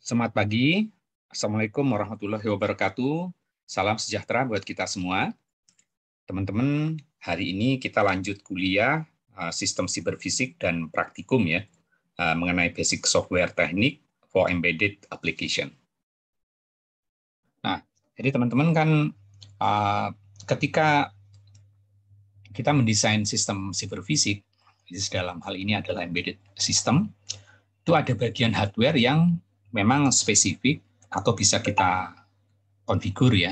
Selamat pagi. Assalamualaikum warahmatullahi wabarakatuh. Salam sejahtera buat kita semua. Teman-teman, hari ini kita lanjut kuliah Sistem Siberfisik dan Praktikum ya, mengenai Basic Software Teknik for Embedded Application. Nah, jadi teman-teman kan ketika kita mendesain sistem siberfisik, dalam hal ini adalah embedded system, itu ada bagian hardware yang memang spesifik atau bisa kita konfigur ya.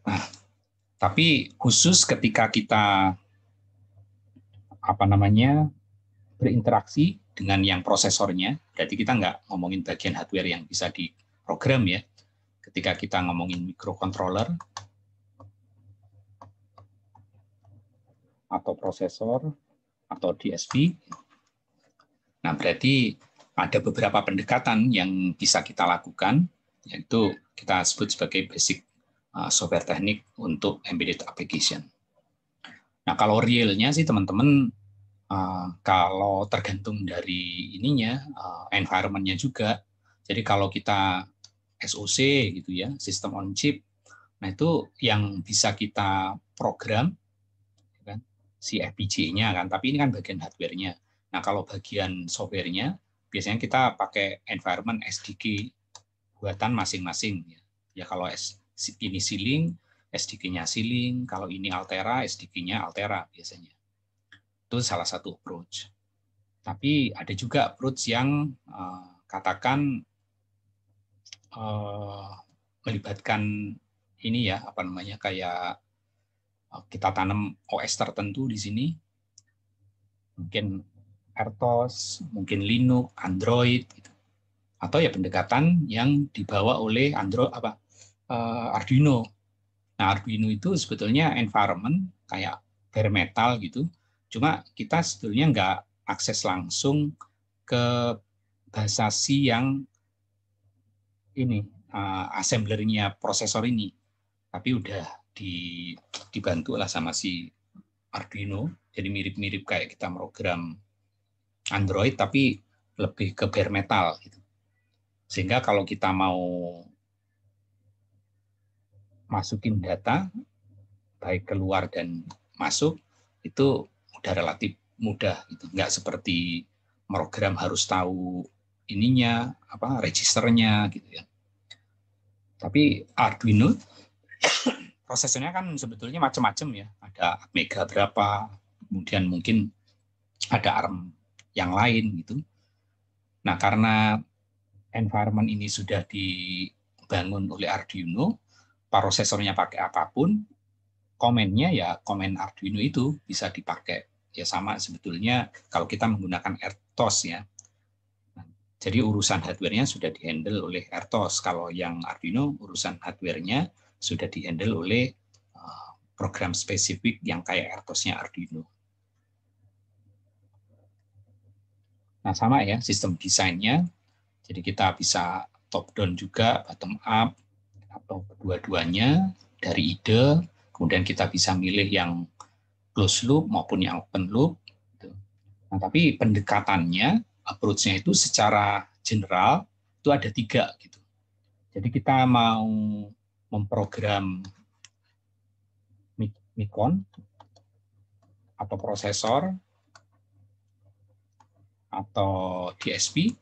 Nah, tapi khusus ketika kita berinteraksi dengan yang prosesornya, berarti kita nggak ngomongin bagian hardware yang bisa diprogram ya. Ketika kita ngomongin microcontroller atau prosesor atau DSP, nah berarti ada beberapa pendekatan yang bisa kita lakukan, yaitu kita sebut sebagai basic software teknik untuk embedded application. Nah, kalau realnya sih teman-teman, kalau tergantung dari ininya, environment-nya juga. Jadi kalau kita SoC gitu ya, system on chip, nah itu yang bisa kita program, kan, si FPGA-nya kan, tapi ini kan bagian hardware-nya. Nah, kalau bagian software-nya, biasanya kita pakai environment SDK buatan masing-masing. Ya kalau ini Xilinx, SDK-nya Xilinx, kalau ini Altera, SDK-nya Altera biasanya. Itu salah satu approach. Tapi ada juga approach yang katakan melibatkan ini ya, kayak kita tanam OS tertentu di sini. Mungkin RTOS, mungkin Linux, Android, gitu. Atau ya pendekatan yang dibawa oleh Arduino. Nah, Arduino itu sebetulnya environment kayak bare metal gitu. Cuma kita sebetulnya nggak akses langsung ke bahasa C yang ini assemblernya prosesor ini. Tapi udah dibantu lah sama si Arduino. Jadi mirip-mirip kayak kita program Android tapi lebih ke bare metal gitu. Sehingga kalau kita mau masukin data baik keluar dan masuk itu udah relatif mudah gitu. Nggak seperti program harus tahu ininya registernya gitu ya. Tapi Arduino prosesornya kan sebetulnya macam-macam ya. Ada Mega berapa, kemudian mungkin ada ARM yang lain gitu. Nah, karena environment ini sudah dibangun oleh Arduino, prosesornya pakai apapun, komennya ya komen Arduino itu bisa dipakai. Ya sama sebetulnya kalau kita menggunakan RTOS ya. Jadi urusan hardware-nya sudah dihandle oleh RTOS. Kalau yang Arduino urusan hardware-nya sudah dihandle oleh program spesifik yang kayak RTOS-nya Arduino. Nah sama ya sistem desainnya. Jadi kita bisa top down juga, bottom up, atau kedua-duanya dari ide. Kemudian kita bisa milih yang closed loop maupun yang open loop. Nah, tapi pendekatannya, approach-nya itu secara general itu ada 3 gitu. Jadi kita mau memprogram Micron atau prosesor atau DSP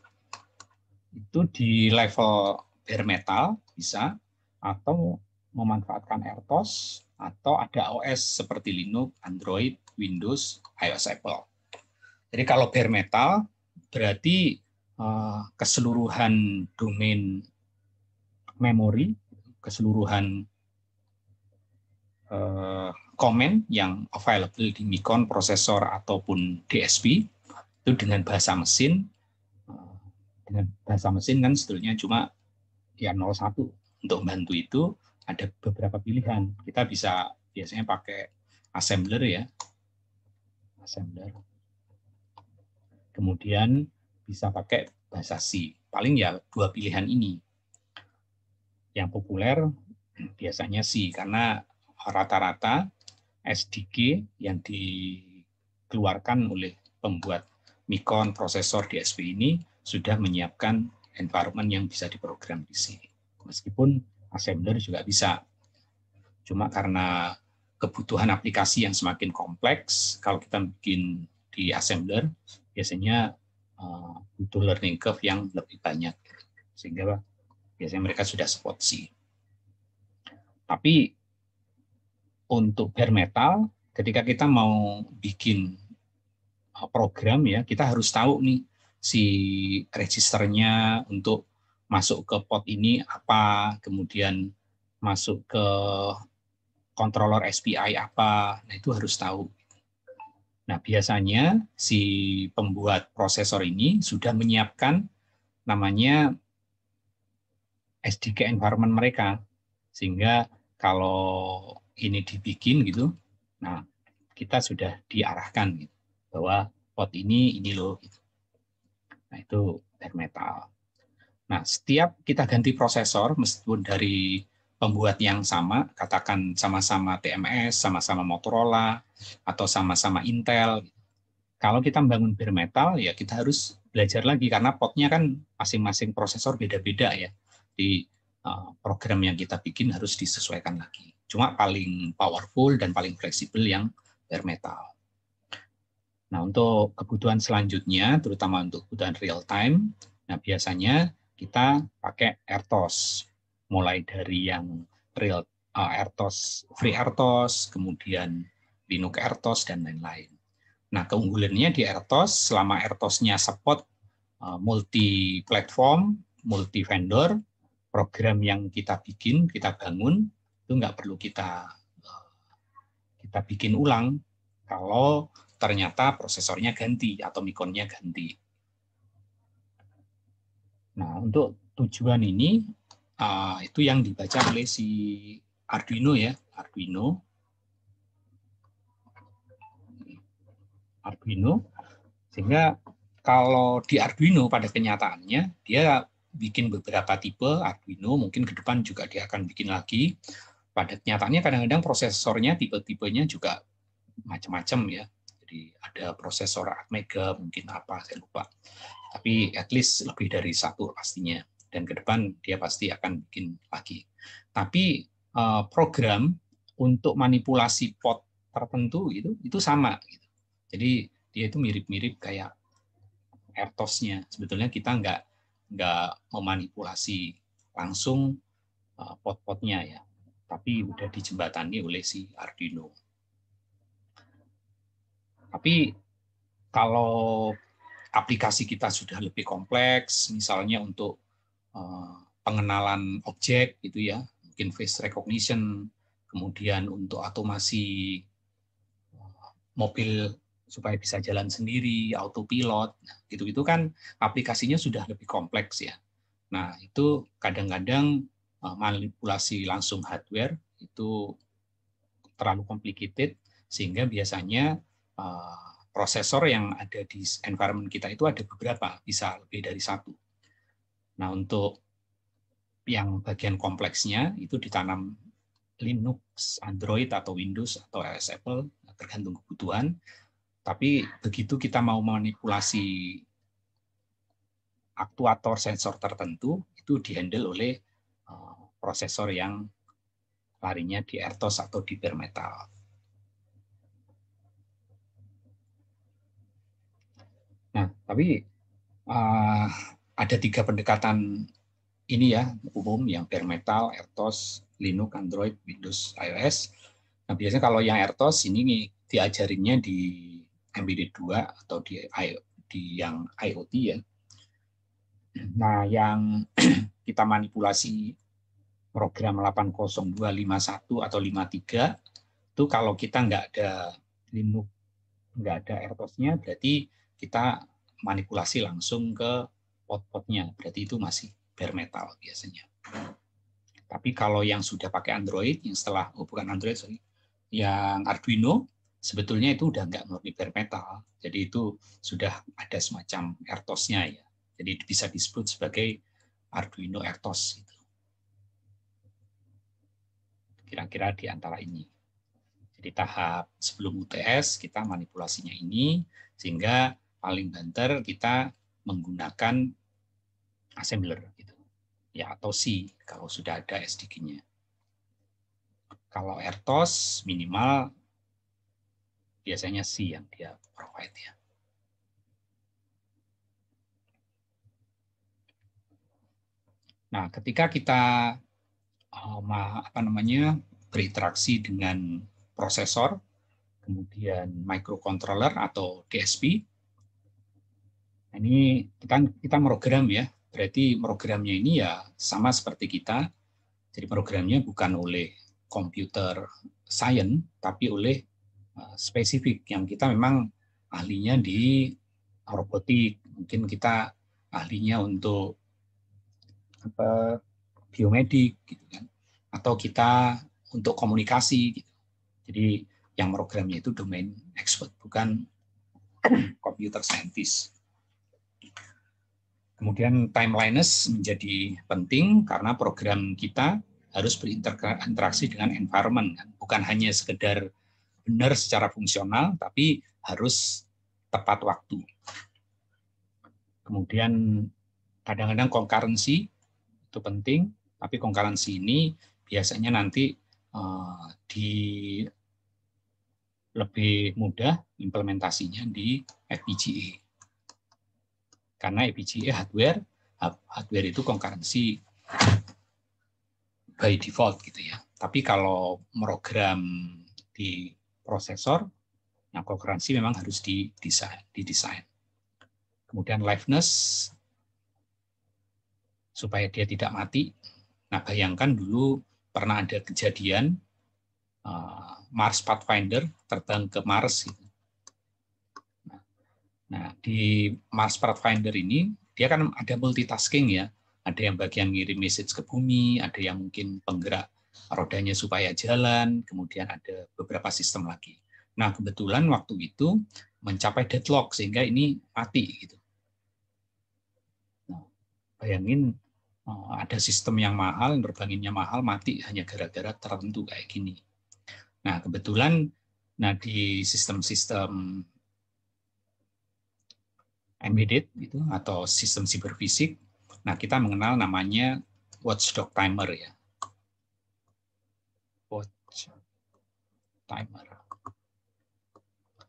itu di level bare metal bisa, atau memanfaatkan RTOS, atau ada OS seperti Linux, Android, Windows, iOS, Apple. Jadi kalau bare metal berarti keseluruhan domain memori, keseluruhan komen yang available di Micron prosesor ataupun DSP itu dengan bahasa mesin. Dengan bahasa mesin kan sebetulnya cuma ya 01. Untuk bantu itu ada beberapa pilihan. Kita bisa biasanya pakai assembler ya. Assembler. Kemudian bisa pakai bahasa C. Paling ya 2 pilihan ini. Yang populer biasanya C, karena rata-rata SDK yang dikeluarkan oleh pembuat Micron prosesor DSP ini sudah menyiapkan environment yang bisa diprogram di C. Meskipun assembler juga bisa. Cuma karena kebutuhan aplikasi yang semakin kompleks, kalau kita bikin di assembler, biasanya butuh learning curve yang lebih banyak. Sehingga biasanya mereka sudah support C. Tapi untuk bare metal, ketika kita mau bikin program ya, kita harus tahu nih si registernya untuk masuk ke pot ini apa, kemudian masuk ke controller SPI apa, nah itu harus tahu. Nah biasanya si pembuat prosesor ini sudah menyiapkan namanya SDK environment mereka, sehingga kalau ini dibikin gitu, nah kita sudah diarahkan gitu, bahwa pot ini loh. Gitu. Nah itu bare metal. Nah setiap kita ganti prosesor, meskipun dari pembuat yang sama, katakan sama-sama TMS, sama-sama Motorola, atau sama-sama Intel, kalau kita membangun bare metal, ya kita harus belajar lagi, karena potnya kan masing-masing prosesor beda-beda ya. Di program yang kita bikin harus disesuaikan lagi. Cuma paling powerful dan paling fleksibel yang bare metal. Nah, untuk kebutuhan selanjutnya, terutama untuk kebutuhan real time, nah biasanya kita pakai RTOS. Mulai dari yang real RTOS, free RTOS, kemudian Linux RTOS, dan lain-lain. Nah, keunggulannya di RTOS, selama RTOS-nya support multi-platform, multi-vendor, program yang kita bikin, kita bangun, itu nggak perlu kita bikin ulang kalau ternyata prosesornya ganti atau mikonnya ganti. Nah, untuk tujuan ini, itu yang dibaca oleh si Arduino ya, Arduino, sehingga kalau di Arduino pada kenyataannya, dia bikin beberapa tipe Arduino, mungkin ke depan juga dia akan bikin lagi. Pada kenyataannya kadang-kadang prosesornya, tipe-tipenya juga macam-macam ya. Jadi ada prosesor Atmega, mungkin apa, saya lupa. Tapi at least lebih dari satu pastinya. Dan ke depan dia pasti akan bikin lagi. Tapi program untuk manipulasi pot tertentu itu sama. Gitu. Jadi dia itu mirip-mirip kayak RTOS-nya. Sebetulnya kita nggak memanipulasi langsung pot-potnya ya, tapi udah dijembatani oleh si Arduino. Tapi kalau aplikasi kita sudah lebih kompleks, misalnya untuk pengenalan objek gitu ya, mungkin face recognition, kemudian untuk otomasi mobil supaya bisa jalan sendiri, autopilot, gitu kan aplikasinya sudah lebih kompleks ya. Nah itu kadang-kadang manipulasi langsung hardware itu terlalu complicated, sehingga biasanya prosesor yang ada di environment kita itu ada beberapa, bisa lebih dari satu. Nah untuk yang bagian kompleksnya itu ditanam Linux, Android, atau Windows, atau iOS Apple, tergantung kebutuhan. Tapi begitu kita mau manipulasi aktuator sensor tertentu, itu dihandle oleh prosesor yang larinya di RTOS atau di bare metal. Nah, tapi ada 3 pendekatan ini ya, umum, yang bare metal, RTOS, Linux, Android, Windows, iOS. Nah, biasanya kalau yang RTOS ini diajarinnya di Embedded 2 atau di yang IoT ya. Nah, yang kita manipulasi program 80251 atau 53 itu kalau kita nggak ada Linux, nggak ada RTOS-nya, berarti kita manipulasi langsung ke pot-potnya, berarti itu masih bare metal biasanya. Tapi kalau yang sudah pakai Android, yang setelah, bukan Android, sorry, yang Arduino, sebetulnya itu udah nggak murni bare metal, jadi itu sudah ada semacam RTOS-nya ya, jadi bisa disebut sebagai Arduino RTOS. Kira-kira di antara ini. Jadi tahap sebelum UTS kita manipulasinya ini, sehingga paling banter kita menggunakan assembler gitu. Ya, atau C kalau sudah ada SDK-nya. Kalau RTOS minimal biasanya C yang dia provide ya. Nah, ketika kita berinteraksi dengan prosesor, kemudian microcontroller atau DSP, ini kita program ya. Berarti programnya ini ya sama seperti kita. Jadi programnya bukan oleh computer science, tapi oleh spesifik yang kita memang ahlinya di robotik, mungkin kita ahlinya untuk biomedik, gitu kan, atau kita untuk komunikasi. Gitu. Jadi yang programnya itu domain expert, bukan computer scientist. Kemudian timeliness menjadi penting karena program kita harus berinteraksi dengan environment, kan? Bukan hanya sekedar benar secara fungsional, tapi harus tepat waktu. Kemudian kadang-kadang concurrency itu penting, tapi concurrency ini biasanya nanti lebih mudah implementasinya di FPGA. Karena FPGA hardware itu concurrency by default gitu ya. Tapi kalau program di prosesor, nah concurrency memang harus didesain. Kemudian liveness supaya dia tidak mati. Nah, bayangkan dulu pernah ada kejadian Mars Pathfinder terbang ke Mars. Gitu. Nah, di Mars Pathfinder ini dia kan ada multitasking ya. Ada yang bagian ngirim message ke bumi, ada yang mungkin penggerak rodanya supaya jalan, kemudian ada beberapa sistem lagi. Nah, kebetulan waktu itu mencapai deadlock sehingga ini mati gitu. Nah, bayangin ada sistem yang mahal, nerbanginnya mahal, mati hanya gara-gara tertentu kayak gini. Nah, kebetulan di sistem-sistem embedded gitu atau sistem siberfisik, nah kita mengenal namanya watchdog timer ya. Watchdog timer.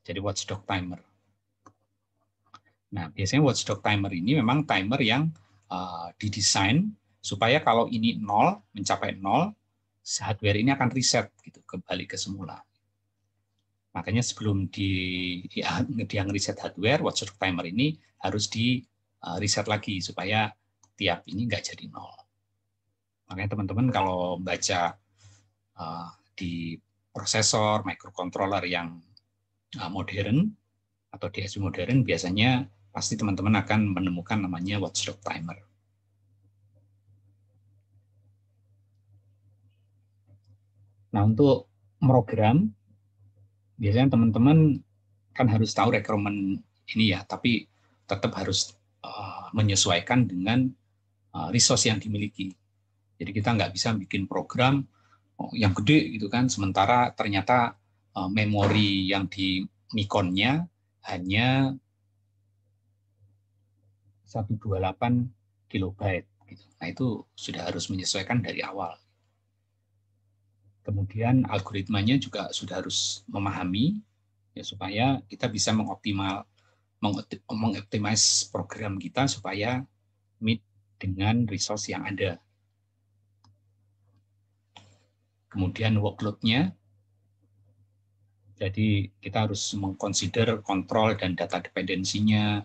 Jadi watchdog timer. Nah, biasanya watchdog timer ini memang timer yang didesain supaya kalau ini 0 mencapai 0, hardware ini akan reset gitu, kembali ke semula. Makanya sebelum dia reset hardware, watchdog timer ini harus di reset lagi supaya tiap ini nggak jadi 0. Makanya teman-teman kalau baca di prosesor, microcontroller yang modern atau DSP modern, biasanya pasti teman-teman akan menemukan namanya watchdog timer. Nah, untuk program, biasanya teman-teman kan harus tahu requirement ini ya, tapi tetap harus menyesuaikan dengan resource yang dimiliki. Jadi kita nggak bisa bikin program yang gede gitu kan, sementara ternyata memori yang di Nikon-nya hanya 128 kilobyte. Gitu. Nah itu sudah harus menyesuaikan dari awal. Kemudian algoritmanya juga sudah harus memahami ya supaya kita bisa mengoptimize program kita supaya meet dengan resource yang ada. Kemudian workload-nya, jadi kita harus mengconsider kontrol dan data dependensinya,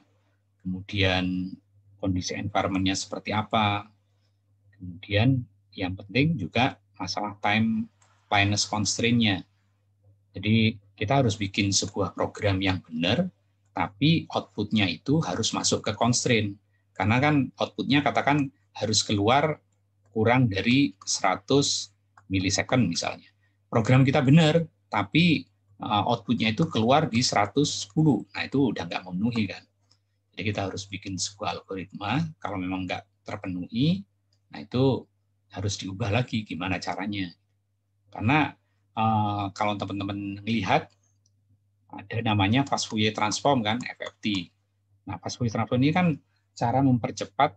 kemudian kondisi environment-nya seperti apa, kemudian yang penting juga masalah timeliness constraint-nya. Jadi kita harus bikin sebuah program yang benar, tapi output-nya itu harus masuk ke constraint. Karena kan output-nya katakan harus keluar kurang dari 100 milisecond misalnya. Program kita benar, tapi output-nya itu keluar di 110. Nah itu udah nggak memenuhi kan. Jadi kita harus bikin sebuah algoritma, kalau memang nggak terpenuhi, nah itu harus diubah lagi gimana caranya. Karena kalau teman-teman melihat, ada namanya fast Fourier transform kan, FFT. Nah, fast Fourier transform ini kan cara mempercepat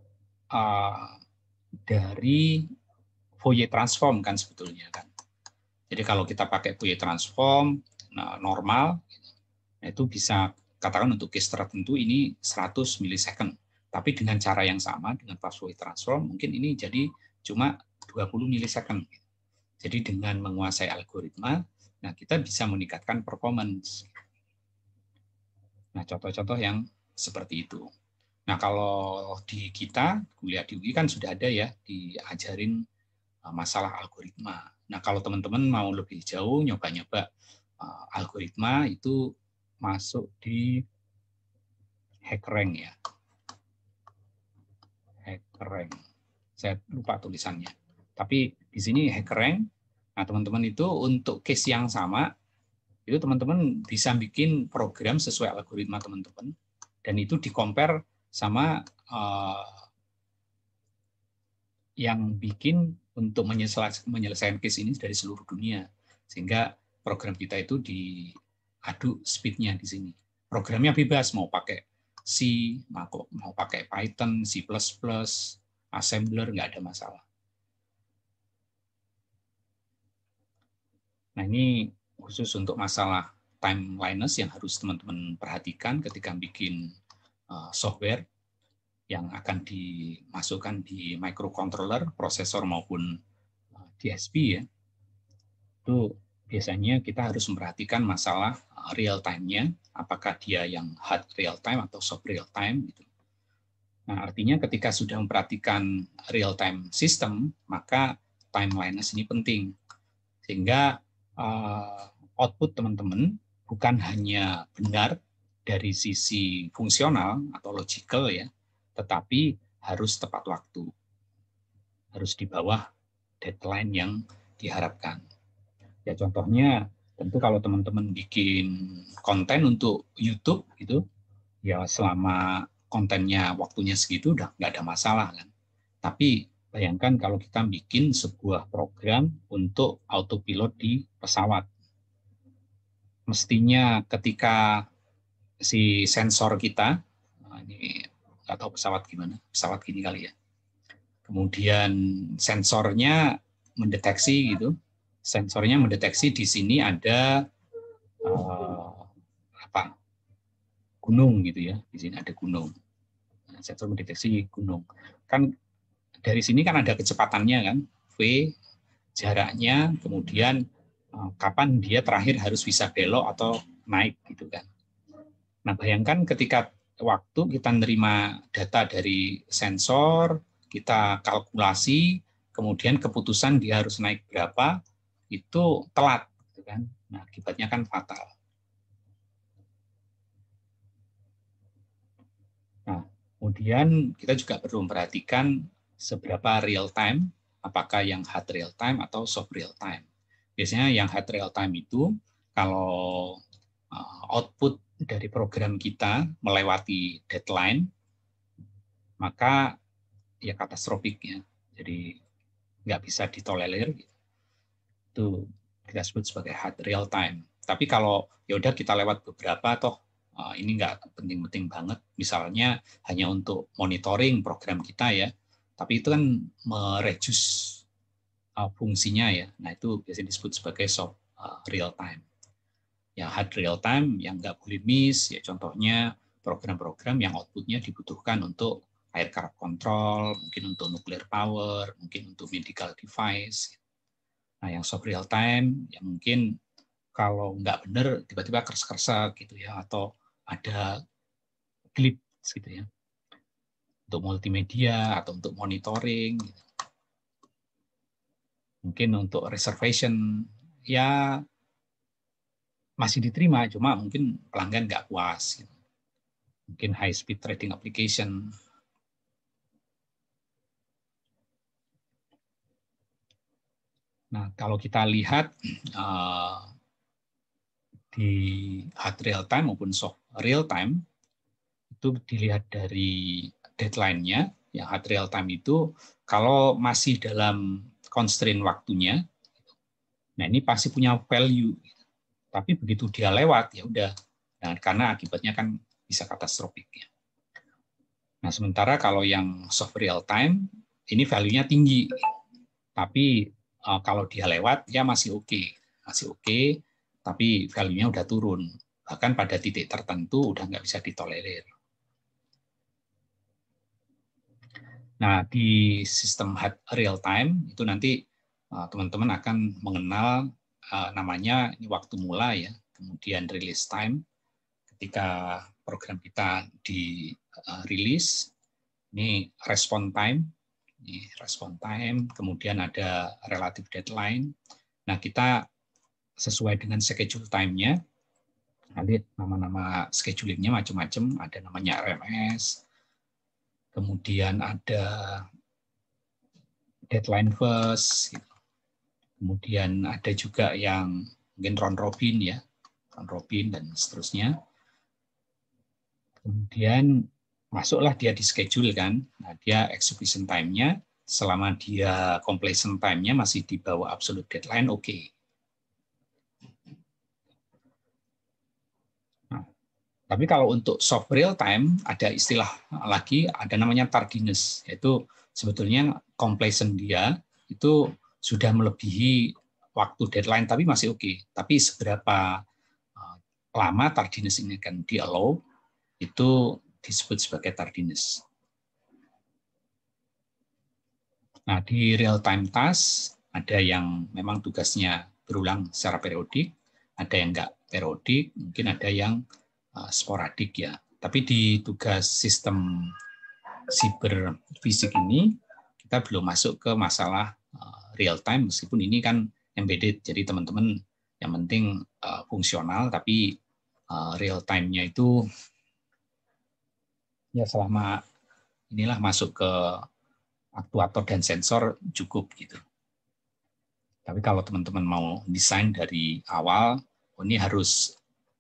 dari Fourier transform kan sebetulnya kan. Jadi kalau kita pakai Fourier transform normal, itu bisa katakan untuk case tertentu ini 100 milisecond. Tapi dengan cara yang sama, dengan fast Fourier transform, mungkin ini jadi cuma 20 milisecond. Jadi dengan menguasai algoritma, nah kita bisa meningkatkan performance. Nah, contoh-contoh yang seperti itu. Nah, kalau di kita, kuliah di UI kan sudah ada ya, diajarin masalah algoritma. Nah, kalau teman-teman mau lebih jauh, nyoba-nyoba algoritma itu masuk di HackRank ya. HackRank. Saya lupa tulisannya. Tapi di sini HackRank, nah teman-teman itu untuk case yang sama, itu teman-teman bisa bikin program sesuai algoritma teman-teman, dan itu di-compare sama yang bikin untuk menyelesaikan case ini dari seluruh dunia, sehingga program kita itu diadu speed-nya di sini. Programnya bebas, mau pakai C, mau pakai Python, C++, assembler, nggak ada masalah. Nah, ini khusus untuk masalah timeliness yang harus teman-teman perhatikan ketika bikin software yang akan dimasukkan di microcontroller, prosesor maupun DSP ya. Itu biasanya kita harus memperhatikan masalah real time-nya, apakah dia yang hard real time atau soft real time gitu. Nah, artinya ketika sudah memperhatikan real time system, maka timeliness ini penting. Sehingga output teman-teman bukan hanya benar dari sisi fungsional atau logical ya, tetapi harus tepat waktu, harus di bawah deadline yang diharapkan. Ya contohnya, tentu kalau teman-teman bikin konten untuk YouTube gitu, ya selama kontennya waktunya segitu udah nggak ada masalah kan. Tapi bayangkan kalau kita bikin sebuah program untuk autopilot di pesawat. Mestinya ketika si sensor kita, ini nggak tahu pesawat gimana, pesawat gini kali ya. Kemudian sensornya mendeteksi gitu, sensornya mendeteksi di sini ada gunung gitu ya, di sini ada gunung. Nah, sensor mendeteksi gunung. Kan dari sini kan ada kecepatannya kan, v, jaraknya, kemudian kapan dia terakhir harus bisa belok atau naik gitu kan. Nah, bayangkan ketika waktu kita menerima data dari sensor, kita kalkulasi, kemudian keputusan dia harus naik berapa, itu telat. Gitu kan. Nah, akibatnya kan fatal. Nah, kemudian kita juga perlu memperhatikan seberapa real time, apakah yang hard real time atau soft real time. Biasanya yang hard real time itu, kalau output dari program kita melewati deadline, maka ya katastrofik ya. Jadi nggak bisa ditolerir. Itu kita sebut sebagai hard real time. Tapi kalau ya udah kita lewat beberapa toh ini nggak penting-penting banget. Misalnya hanya untuk monitoring program kita ya. Tapi itu kan mereduce fungsinya ya. Nah itu biasanya disebut sebagai soft real time. Ya hard real time yang nggak boleh miss ya, contohnya program-program yang outputnya dibutuhkan untuk aircraft control, mungkin untuk nuclear power, mungkin untuk medical device. Nah yang soft real time yang mungkin kalau nggak benar tiba-tiba kersa-kersa gitu ya, atau ada glitch gitu ya, untuk multimedia atau untuk monitoring, mungkin untuk reservation ya masih diterima, cuma mungkin pelanggan nggak puas. Mungkin high speed trading application. Nah, kalau kita lihat di hard real time maupun soft real time, itu dilihat dari deadline-nya. Ya, hard real time itu kalau masih dalam constraint waktunya, nah ini pasti punya value. Tapi begitu dia lewat, ya udah. Nah, karena akibatnya kan bisa katastrofik. Ya. Nah, sementara kalau yang soft real time, ini value-nya tinggi. Tapi kalau dia lewat, ya masih oke. Masih oke, tapi value-nya udah turun. Bahkan pada titik tertentu udah nggak bisa ditolerir. Nah, di sistem real time itu nanti teman-teman akan mengenal namanya ini waktu mula ya, kemudian release time ketika program kita dirilis, ini respon time, kemudian ada relative deadline. Nah, kita sesuai dengan schedule time-nya, nanti nama-nama schedulingnya macam-macam, ada namanya RMS, kemudian ada deadline first, kemudian ada juga yang mungkin round robin ya, round robin dan seterusnya. Kemudian masuklah dia di schedule kan, nah dia execution time-nya selama dia completion time-nya masih di bawah absolute deadline, oke. Nah, tapi kalau untuk soft real time ada istilah lagi, ada namanya tardiness, yaitu sebetulnya completion dia itu sudah melebihi waktu deadline tapi masih oke. Tapi seberapa lama tardiness ini akan di-allow itu disebut sebagai tardiness. Nah, di real time task ada yang memang tugasnya berulang secara periodik, ada yang enggak periodik, mungkin ada yang sporadik ya. Tapi di tugas sistem siber fisik ini kita belum masuk ke masalah real time, meskipun ini kan embedded, jadi teman-teman yang penting fungsional, tapi real time-nya itu ya selama inilah masuk ke aktuator dan sensor cukup gitu. Tapi kalau teman-teman mau desain dari awal, ini harus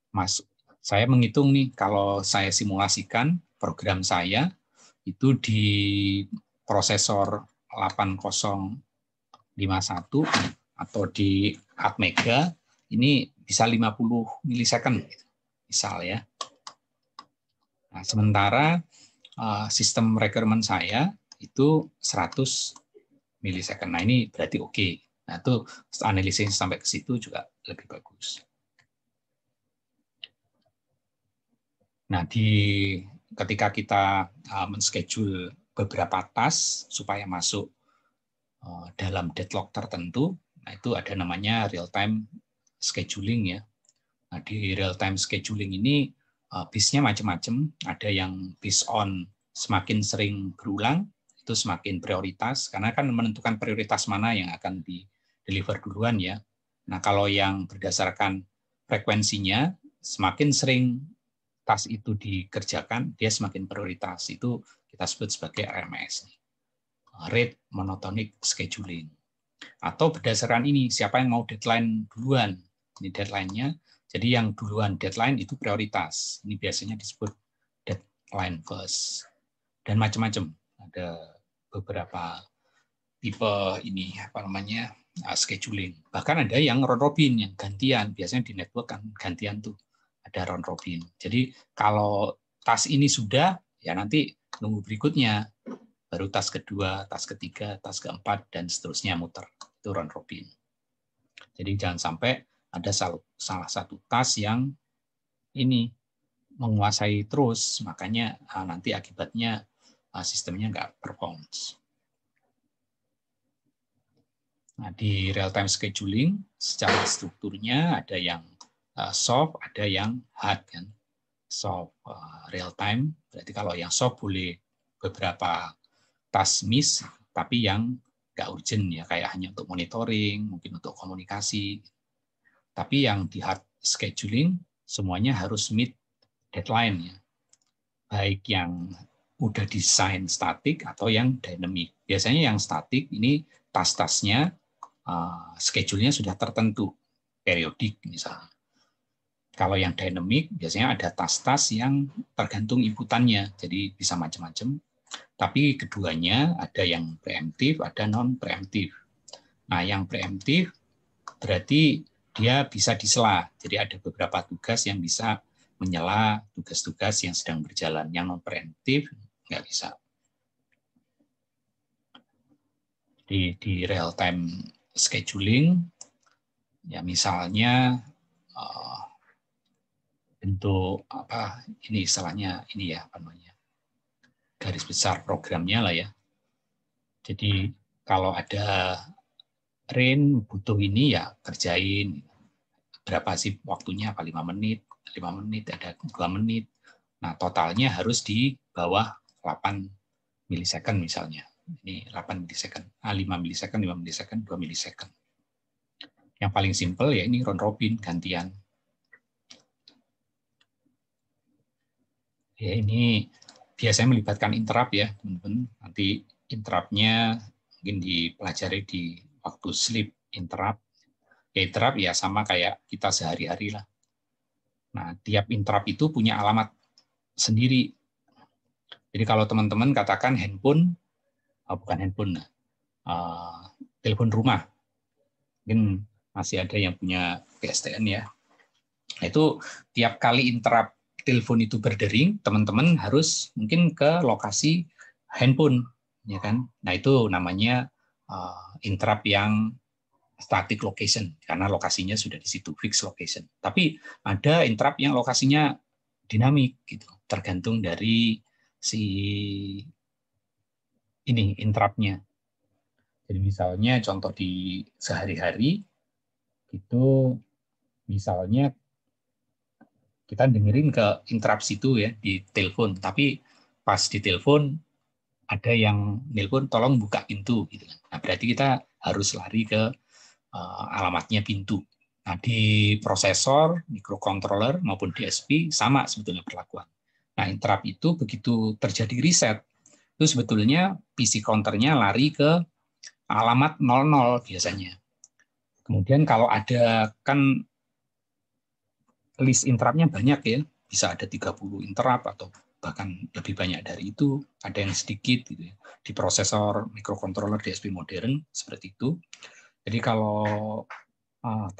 masuk. Saya menghitung nih, kalau saya simulasikan program saya itu di prosesor 8051 atau di Atmega ini bisa 50 milisecond misal ya. Nah, sementara sistem requirement saya itu 100 milisecond. Nah, ini berarti oke. Nah, itu analisis sampai ke situ juga lebih bagus. Nah, ketika kita men-schedule beberapa task supaya masuk dalam deadlock tertentu, nah itu ada namanya real-time scheduling ya. Nah, di real-time scheduling ini based-nya macam-macam. Ada yang based on semakin sering berulang, itu semakin prioritas, karena kan menentukan prioritas mana yang akan di-deliver duluan ya. Nah, kalau yang berdasarkan frekuensinya, semakin sering task itu dikerjakan, dia semakin prioritas. Itu kita sebut sebagai RMS, Rate Monotonic Scheduling. Atau berdasarkan ini, siapa yang mau deadline duluan. Ini deadline-nya. Jadi yang duluan deadline itu prioritas. Ini biasanya disebut deadline first. Dan macam-macam. Ada beberapa tipe ini apa namanya scheduling. Bahkan ada yang round robin yang gantian. Biasanya di network kan gantian tuh ada round robin. Jadi kalau task ini sudah, ya nanti nunggu berikutnya. Baru task kedua, task ketiga, task keempat, dan seterusnya muter. Itu round robin. Jadi jangan sampai ada salah satu task yang ini menguasai terus, makanya nanti akibatnya sistemnya nggak performance. Nah, di real-time scheduling, secara strukturnya ada yang soft, ada yang hard. Kan? Soft real-time, berarti kalau yang soft boleh beberapa task miss, tapi yang nggak urgent ya, kayak hanya untuk monitoring, mungkin untuk komunikasi. Tapi yang di hard scheduling, semuanya harus meet deadline ya. Baik yang udah desain statik atau yang dynamic. Biasanya yang statik ini task-tasknya schedule-nya sudah tertentu, periodik misalnya. Kalau yang dynamic biasanya ada task-task yang tergantung inputannya, jadi bisa macam-macam. Tapi keduanya ada yang preemptif, ada non-preemptif. Nah, yang preemptif berarti dia bisa disela. Jadi ada beberapa tugas yang bisa menyela tugas-tugas yang sedang berjalan. Yang non-preemptif nggak bisa. Di real time scheduling, ya misalnya bentuk apa ini istilahnya ini ya apa namanya, garis besar programnya lah ya. Jadi kalau ada Rain butuh ini ya kerjain, berapa sih waktunya, apa 5 menit, ada 2 menit. Nah, totalnya harus di bawah 8 milisecond misalnya. Ini 8 milisecond, 5 milisecond, 5 milisecond, 2 milisecond. Yang paling simpel ya ini round robin, gantian. Ya ini biasanya melibatkan interrupt ya, teman-teman. Nanti interrupt-nya mungkin dipelajari di waktu sleep interrupt. Ya, interrupt ya sama kayak kita sehari-hari lah. Nah, tiap interrupt itu punya alamat sendiri. Jadi kalau teman-teman katakan handphone, bukan handphone, telepon rumah, mungkin masih ada yang punya PSTN ya. Itu tiap kali interrupt telepon itu berdering, teman-teman harus mungkin ke lokasi handphone, ya kan? Nah itu namanya interrupt yang static location karena lokasinya sudah di situ, fixed location. Tapi ada interrupt yang lokasinya dinamik gitu, tergantung dari si ini interrupt-nya. Jadi misalnya contoh di sehari-hari itu misalnya kita dengerin ke interrupt situ ya di telepon, tapi pas di telepon ada yang nelpon tolong buka pintu gitu. Nah, berarti kita harus lari ke alamatnya pintu. Nah, di prosesor, microcontroller maupun DSP sama sebetulnya perlakuan. Nah, interrupt itu begitu terjadi reset, itu sebetulnya PC counter-nya lari ke alamat 00 biasanya. Kemudian kalau ada kan list interrupt-nya banyak ya, bisa ada 30 interrupt atau bahkan lebih banyak dari itu, ada yang sedikit gitu ya. Di prosesor, microcontroller, DSP modern seperti itu. Jadi kalau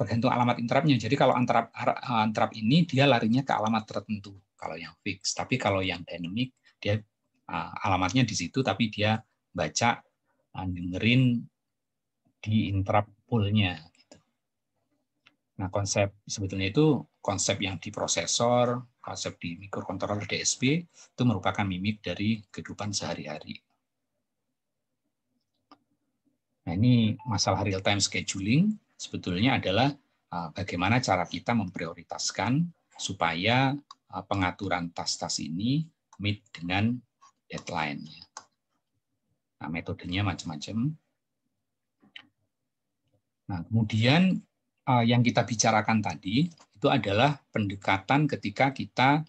tergantung alamat interrupt-nya. Jadi kalau interrupt ini dia larinya ke alamat tertentu kalau yang fix. Tapi kalau yang dynamic dia alamatnya di situ tapi dia baca dengerin di interrupt pool-nya. Nah, konsep sebetulnya itu konsep yang di prosesor, konsep di microcontroller DSP itu merupakan mimik dari kehidupan sehari-hari. Nah, ini masalah real time scheduling sebetulnya adalah bagaimana cara kita memprioritaskan supaya pengaturan tas-tas ini meet dengan deadline. Nah, metodenya macam-macam. Nah, kemudian yang kita bicarakan tadi itu adalah pendekatan ketika kita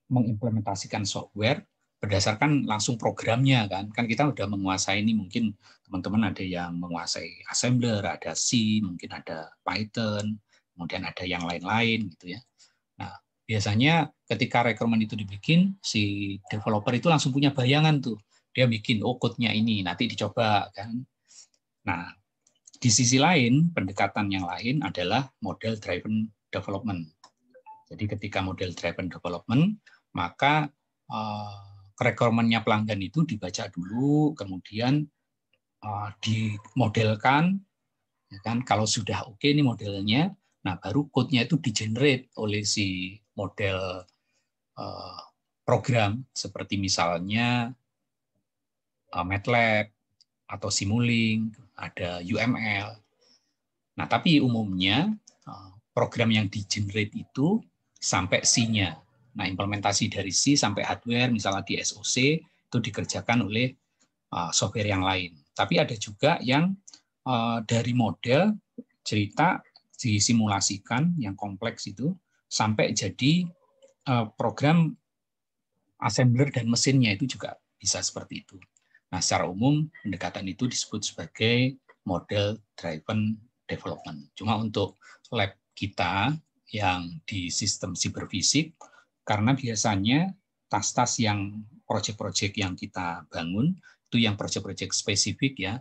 mengimplementasikan software berdasarkan langsung programnya kan kita udah menguasai ini, mungkin teman-teman ada yang menguasai assembler, ada C, mungkin ada Python, kemudian ada yang lain-lain gitu ya. Nah, biasanya ketika requirement itu dibikin, si developer itu langsung punya bayangan tuh, dia bikin code-nya ini nanti dicoba kan. Nah, di sisi lain, pendekatan yang lain adalah model driven development. Jadi ketika model driven development, maka requirement-nya pelanggan itu dibaca dulu, kemudian dimodelkan, ya kan? Kalau sudah oke ini modelnya, nah baru code-nya itu di-generate oleh si model program, seperti misalnya MATLAB atau Simulink, ada UML. Nah, tapi umumnya program yang di-generate itu sampai C-nya. Nah, implementasi dari C sampai hardware, misalnya di SoC, itu dikerjakan oleh software yang lain. Tapi ada juga yang dari model cerita disimulasikan yang kompleks itu sampai jadi program assembler dan mesinnya itu juga bisa seperti itu. Nah, secara umum pendekatan itu disebut sebagai model driven development. Cuma untuk lab kita yang di sistem siberfisik, karena biasanya tas-tas yang proyek-proyek yang kita bangun itu yang proyek-proyek spesifik ya.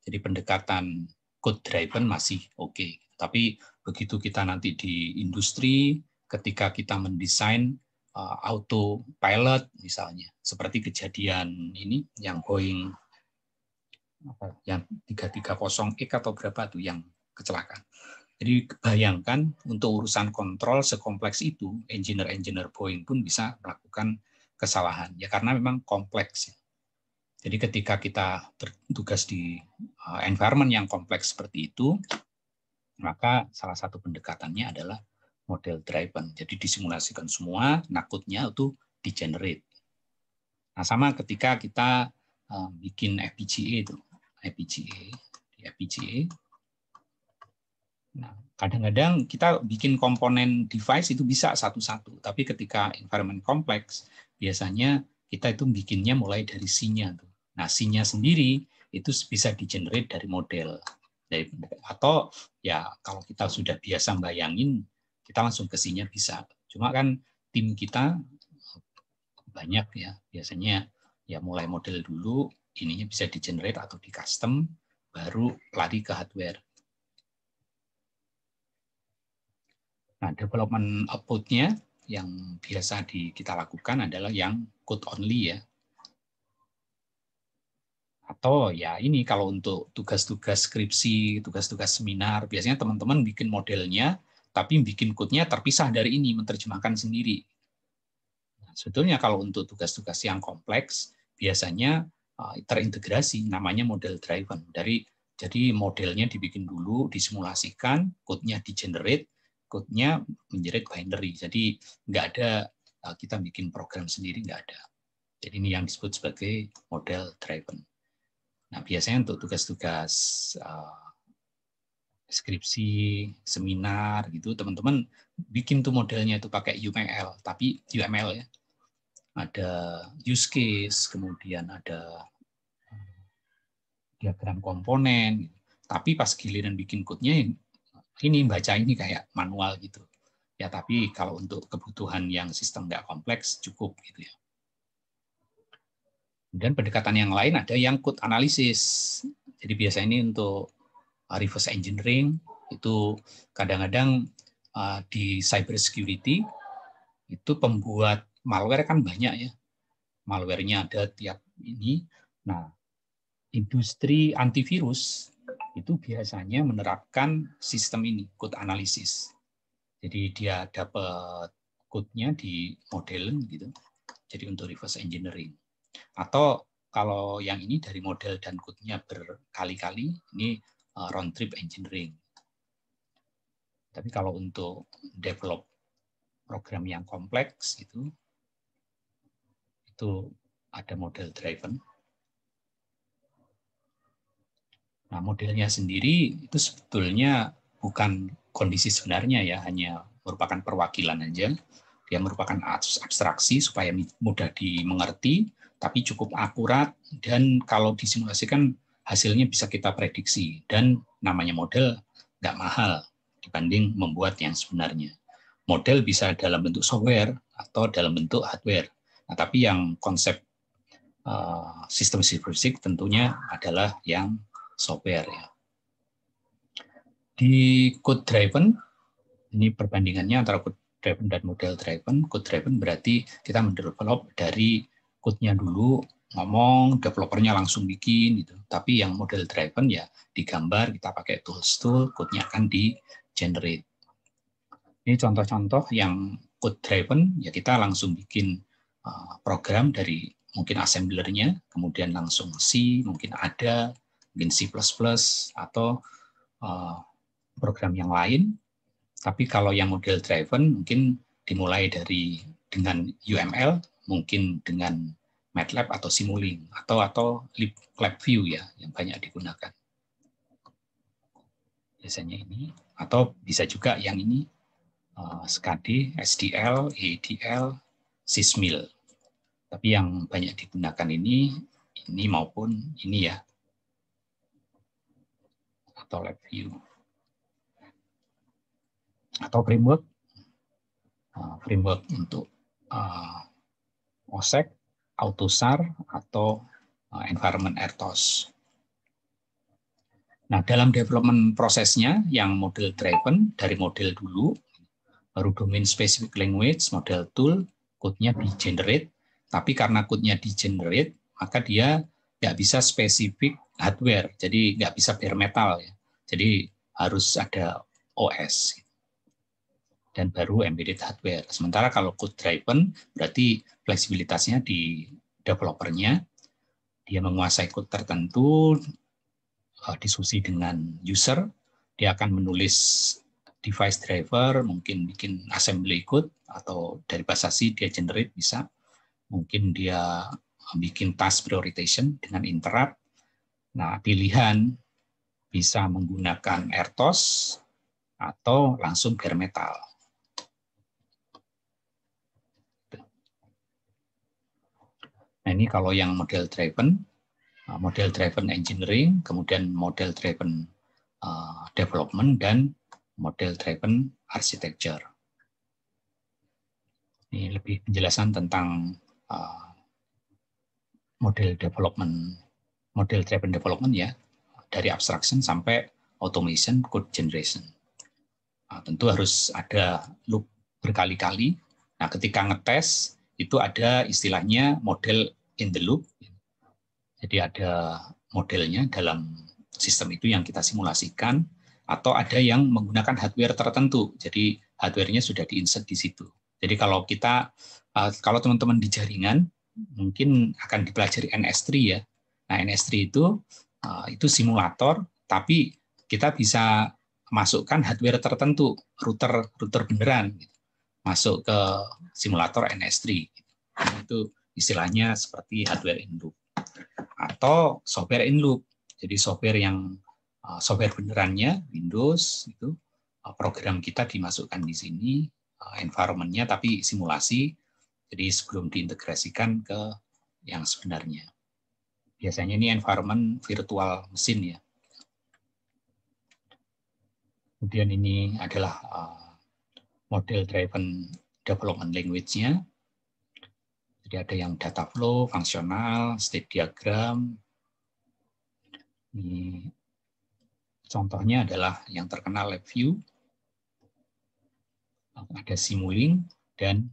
Jadi pendekatan code driven masih oke. Tapi begitu kita nanti di industri, ketika kita mendesain autopilot misalnya, seperti kejadian ini yang Boeing yang 330X atau berapa tuh yang kecelakaan. Jadi bayangkan untuk urusan kontrol sekompleks itu, engineer Boeing pun bisa melakukan kesalahan. Ya karena memang kompleks. Jadi ketika kita bertugas di environment yang kompleks seperti itu, maka salah satu pendekatannya adalah model driven. Jadi disimulasikan semua, nakutnya itu di-generate. Nah, sama ketika kita bikin FPGA itu, FPGA. Nah, kadang-kadang kita bikin komponen device itu bisa satu-satu, tapi ketika environment kompleks, biasanya kita itu bikinnya mulai dari C-nya. Nah, C-nya sendiri itu bisa di-generate dari model. Atau ya kalau kita sudah biasa bayangin, kita langsung ke C-nya bisa. Cuma kan tim kita banyak ya, biasanya ya mulai model dulu, ininya bisa di-generate atau di-custom, baru lari ke hardware. Nah, development output-nya yang biasa kita lakukan adalah yang code only ya. Atau ya ini kalau untuk tugas-tugas skripsi, tugas-tugas seminar, biasanya teman-teman bikin modelnya, tapi bikin code-nya terpisah dari ini, menerjemahkan sendiri. Nah, sebetulnya kalau untuk tugas-tugas yang kompleks, biasanya terintegrasi, namanya model driven. Jadi modelnya dibikin dulu, disimulasikan, code-nya di-generate, code-nya menjerit binary. Jadi nggak ada kita bikin program sendiri, nggak ada. Jadi ini yang disebut sebagai model driven. Nah, biasanya untuk tugas-tugas skripsi, seminar gitu, teman-teman bikin tuh modelnya itu pakai UML, tapi UML ya. Ada use case, kemudian ada diagram komponen, tapi pas giliran bikin code-nya ini baca ini kayak manual gitu. Ya, tapi kalau untuk kebutuhan yang sistem nggak kompleks cukup gitu ya. Dan pendekatan yang lain ada yang code analysis. Jadi biasanya ini untuk reverse engineering, itu kadang-kadang di cyber security itu pembuat malware kan banyak ya. Malware-nya ada tiap ini. Nah, industri antivirus itu biasanya menerapkan sistem ini, code analysis. Jadi dia dapat code-nya di model gitu. Jadi untuk reverse engineering. Atau kalau yang ini dari model dan code-nya berkali-kali, ini round trip engineering. Tapi kalau untuk develop program yang kompleks itu ada model driven. Nah, modelnya sendiri itu sebetulnya bukan kondisi sebenarnya ya, hanya merupakan perwakilan aja. Dia merupakan abstraksi supaya mudah dimengerti, tapi cukup akurat, dan kalau disimulasikan hasilnya bisa kita prediksi. Dan namanya model nggak mahal dibanding membuat yang sebenarnya. Model bisa dalam bentuk software atau dalam bentuk hardware. Nah, tapi yang konsep sistem cybersecurity tentunya adalah yang software ya. Di code driven, ini perbandingannya antara code driven dan model driven. Code driven berarti kita mendevelop dari code-nya dulu, ngomong, developernya langsung bikin gitu. Tapi yang model driven ya digambar, kita pakai tools tool, code-nya akan di-generate. Ini contoh-contoh yang code driven, ya kita langsung bikin program dari mungkin assemblernya, kemudian langsung C, mungkin ada, mungkin C++, atau program yang lain. Tapi kalau yang model driven mungkin dimulai dengan UML, mungkin dengan MATLAB atau Simulink, atau LabVIEW ya yang banyak digunakan. Biasanya ini, atau bisa juga yang ini SCAD, SDL, EDL, SysMil. Tapi yang banyak digunakan ini maupun ini ya, atau LabVIEW. Atau framework untuk OSEC, AUTOSAR, atau environment RTOS. Nah, dalam development prosesnya yang model driven, dari model dulu, baru domain specific language, model tool, code-nya di-generate, tapi karena code-nya di-generate, maka dia nggak bisa spesifik hardware, jadi nggak bisa bare metal ya. Jadi harus ada OS dan baru embedded hardware. Sementara kalau code driven berarti fleksibilitasnya di developernya, dia menguasai code tertentu, diskusi dengan user, dia akan menulis device driver, mungkin bikin assembly code, atau dari bahasa C dia generate bisa, mungkin dia bikin task prioritization dengan interrupt. Nah, pilihan bisa menggunakan RTOS atau langsung bare metal. Nah, ini kalau yang model driven engineering, kemudian model driven development, dan model driven architecture. Ini lebih penjelasan tentang model driven development ya, dari abstraction sampai automation, code generation. Nah, tentu harus ada loop berkali-kali. Nah, ketika ngetes itu ada istilahnya model in the loop. Jadi ada modelnya dalam sistem itu yang kita simulasikan, atau ada yang menggunakan hardware tertentu. Jadi hardware-nya sudah di-insert di situ. Jadi kalau kalau teman-teman di jaringan mungkin akan dipelajari NS3 ya. Nah, NS3 itu simulator, tapi kita bisa masukkan hardware tertentu, router beneran, masuk ke simulator NS3. Itu istilahnya seperti hardware in loop atau software in loop. Jadi software benerannya Windows itu program kita dimasukkan di sini, environment-nya tapi simulasi. Jadi sebelum diintegrasikan ke yang sebenarnya. Biasanya ini environment virtual mesin ya. Kemudian ini adalah model driven development language-nya. Jadi ada yang data flow, fungsional, state diagram. Ini contohnya adalah yang terkenal LabVIEW. Ada Simulink, dan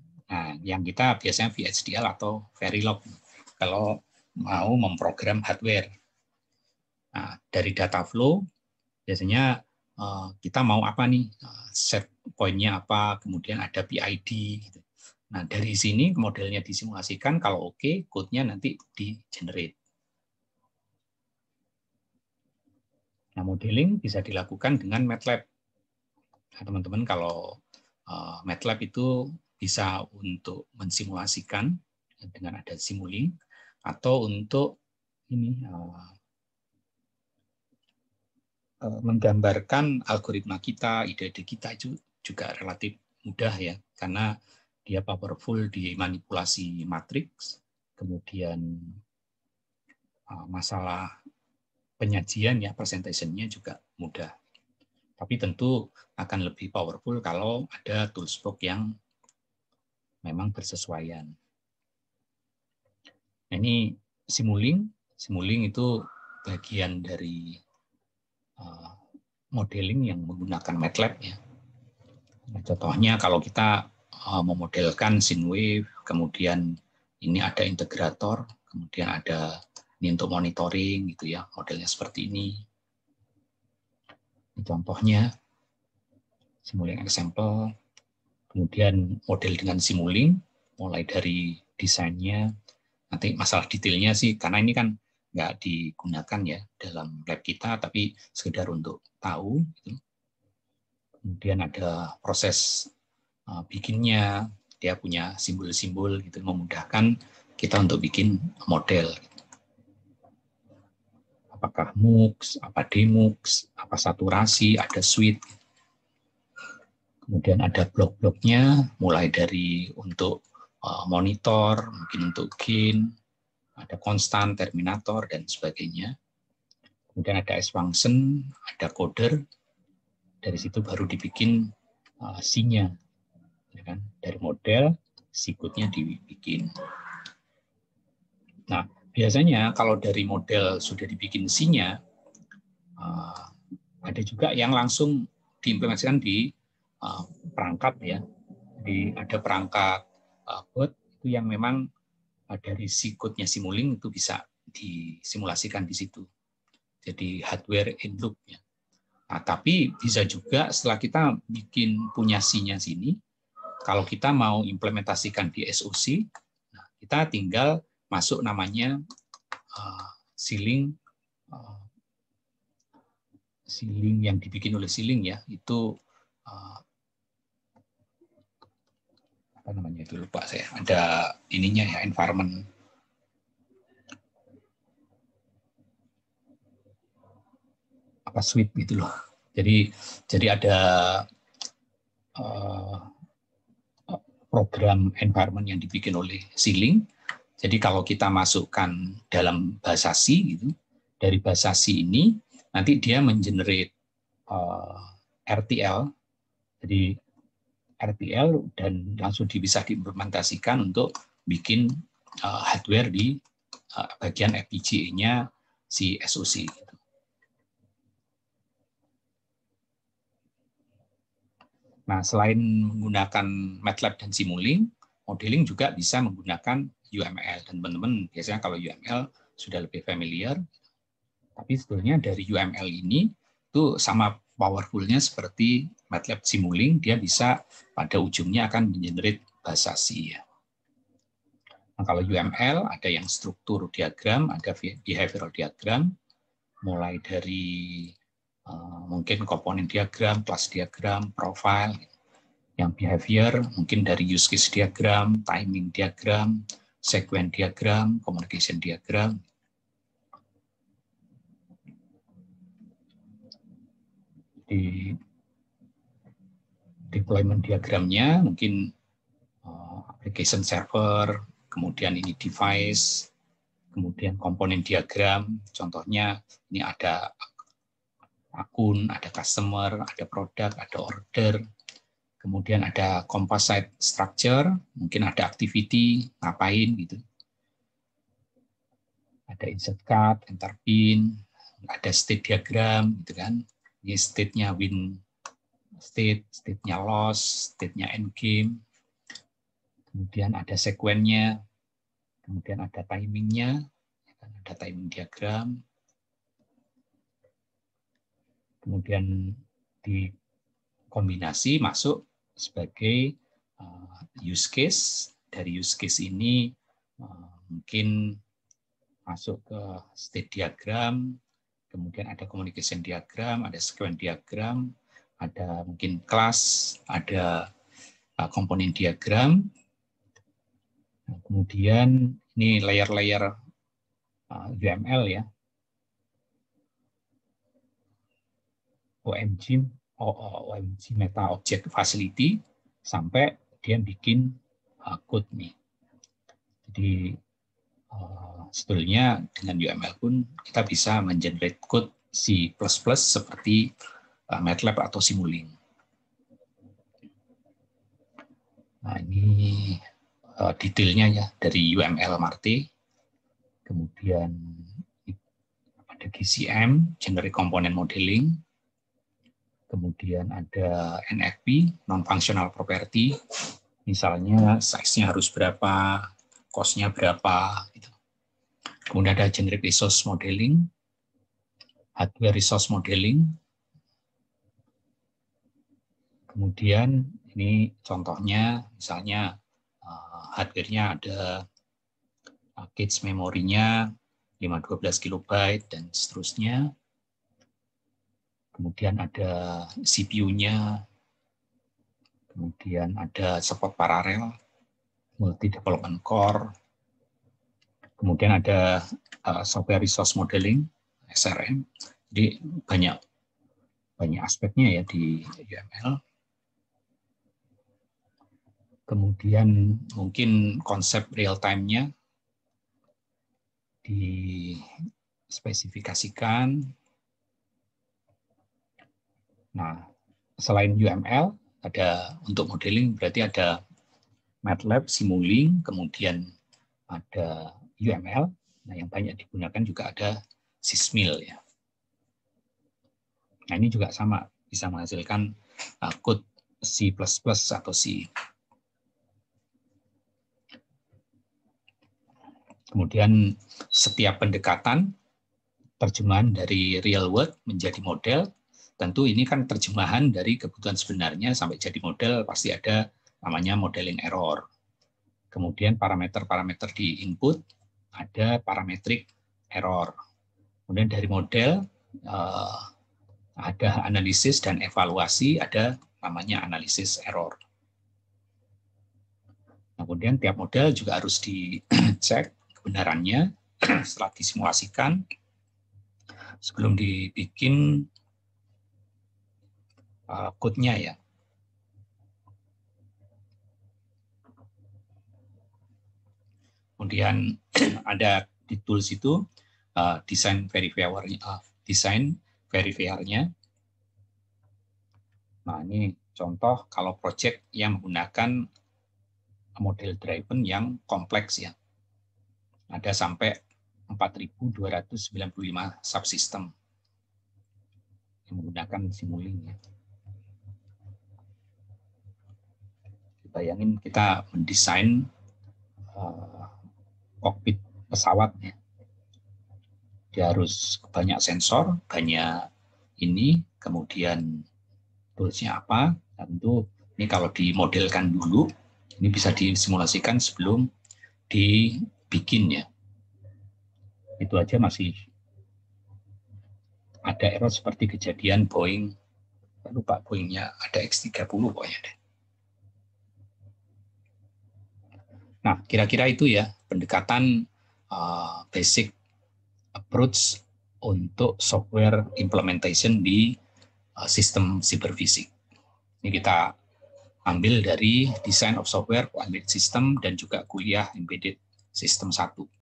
yang kita biasanya VHDL atau Verilog kalau mau memprogram hardware. Nah, dari data flow biasanya kita mau apa nih, set point-nya apa, kemudian ada PID. Gitu. Nah, dari sini modelnya disimulasikan, kalau oke, code-nya nanti di-generate. Nah, modeling bisa dilakukan dengan MATLAB. Nah, teman-teman kalau MATLAB itu bisa untuk mensimulasikan dengan ada Simulink, atau untuk ini menggambarkan algoritma kita, ide-ide kita itu juga relatif mudah ya, karena dia powerful di manipulasi matriks, kemudian masalah penyajian ya, presentation-nya juga mudah. Tapi tentu akan lebih powerful kalau ada toolsbox yang memang bersesuaian. Nah, ini Simulink. Simulink itu bagian dari modeling yang menggunakan MATLAB ya. Nah, contohnya kalau kita memodelkan sine wave, kemudian ini ada integrator, kemudian ada ini untuk monitoring gitu ya, modelnya seperti ini. Ini contohnya Simulink example, kemudian model dengan Simulink, mulai dari desainnya, nanti masalah detailnya sih, karena ini kan nggak digunakan ya dalam lab kita, tapi sekedar untuk tahu. Gitu. Kemudian ada proses bikinnya, dia punya simbol-simbol gitu, memudahkan kita untuk bikin model. Apakah MUX, apa DEMUX, apa saturasi, ada suite. Kemudian ada blok-bloknya, mulai dari untuk monitor, mungkin untuk gain, ada konstan, terminator, dan sebagainya. Kemudian ada S-function, ada coder, dari situ baru dibikin C-nya. Ya kan? Dari model, C-code-nya dibikin. Nah, biasanya kalau dari model sudah dibikin C-nya, ada juga yang langsung diimplementasikan di perangkat ya. Jadi ada perangkat boot itu yang memang dari si code-nya Simulink itu bisa disimulasikan di situ. Jadi hardware in loop ya. Nah, tapi bisa juga setelah kita bikin punya C-nya sini, kalau kita mau implementasikan di SoC, nah, kita tinggal masuk namanya Simulink yang dibikin oleh Simulink ya, itu apa namanya itu, lupa saya. Ada ininya ya, environment. Apa suite gitu loh. Jadi ada program environment yang dibikin oleh Simulink. Jadi kalau kita masukkan dalam bahasa C gitu, dari bahasa C ini nanti dia mengenerate RTL. Jadi RTL dan langsung bisa diimplementasikan untuk bikin hardware di bagian FPGA-nya si SoC. Nah, selain menggunakan MATLAB dan Simulink, modeling juga bisa menggunakan UML. Dan teman-teman biasanya kalau UML sudah lebih familiar, tapi sebetulnya dari UML ini itu sama powerful-nya seperti MATLAB Simulink, dia bisa pada ujungnya akan mengenerate bahasa C. Ya. Nah, kalau UML ada yang struktur diagram, ada behavioral diagram, mulai dari mungkin komponen diagram, kelas diagram, profile. Yang behavior mungkin dari use case diagram, timing diagram, sequence diagram, communication diagram. Di deployment diagramnya mungkin application server, kemudian ini device, kemudian komponen diagram, contohnya ini ada akun, ada customer, ada produk, ada order, kemudian ada composite structure, mungkin ada activity, ngapain gitu. Ada insert card, enter pin, ada state diagram gitu kan. Ini state-nya win state, state-nya loss, state-nya end game. Kemudian ada sequence-nya, kemudian ada timing-nya, ada timing diagram. Kemudian dikombinasi masuk sebagai use case. Dari use case ini mungkin masuk ke state diagram, kemudian ada communication diagram, ada sequence diagram, ada mungkin kelas, ada komponen diagram. Kemudian ini layer-layer UML ya, OMG Meta Object Facility, sampai dia bikin code nih. Jadi sebetulnya dengan UML pun kita bisa mengenerate code C++ seperti MATLAB atau Simulink. Nah, ini detailnya ya dari UML Marte. Kemudian ada GCM, Generic Component Modeling. Kemudian ada NFP, Non-Functional Property. Misalnya size-nya harus berapa, cost-nya berapa. Gitu. Kemudian ada Generic Resource Modeling, Hardware Resource Modeling. Kemudian ini contohnya, misalnya hardware-nya ada cache memorinya 512 KB dan seterusnya. Kemudian ada CPU-nya, kemudian ada support paralel, multi development core, kemudian ada software resource modeling, SRM. Jadi banyak aspeknya ya di UML. Kemudian mungkin konsep real time-nya dispesifikasikan. Nah, selain UML, ada untuk modeling berarti ada MATLAB, Simulink, kemudian ada UML. Nah, yang banyak digunakan juga ada Sysmil ya. Nah, ini juga sama, bisa menghasilkan code C++ atau C. Kemudian setiap pendekatan, terjemahan dari real world menjadi model, tentu ini kan terjemahan dari kebutuhan sebenarnya sampai jadi model, pasti ada namanya modeling error. Kemudian parameter-parameter di input, ada parametric error. Kemudian dari model, ada analisis dan evaluasi, ada namanya analisis error. Kemudian tiap model juga harus dicek kebenarannya setelah disimulasikan sebelum dibikin code-nya ya. Kemudian ada di tools itu desain verifiernya. Nah, ini contoh kalau project yang menggunakan model driven yang kompleks ya. Ada sampai 4.295 subsystem yang menggunakan Simulink ya. Bayangin kita mendesain kokpit pesawat ya. Dia harus banyak sensor, banyak ini, kemudian toolsnya apa. Tentu ini kalau dimodelkan dulu, ini bisa disimulasikan sebelum dibikin ya. Itu aja masih ada error seperti kejadian Boeing, lupa Boeingnya ada X-30 pokoknya deh. Nah, kira-kira itu ya pendekatan basic approach untuk software implementation di sistem cyberfisik. Ini kita ambil dari Design of Software for Embedded System dan juga kuliah Embedded System 1.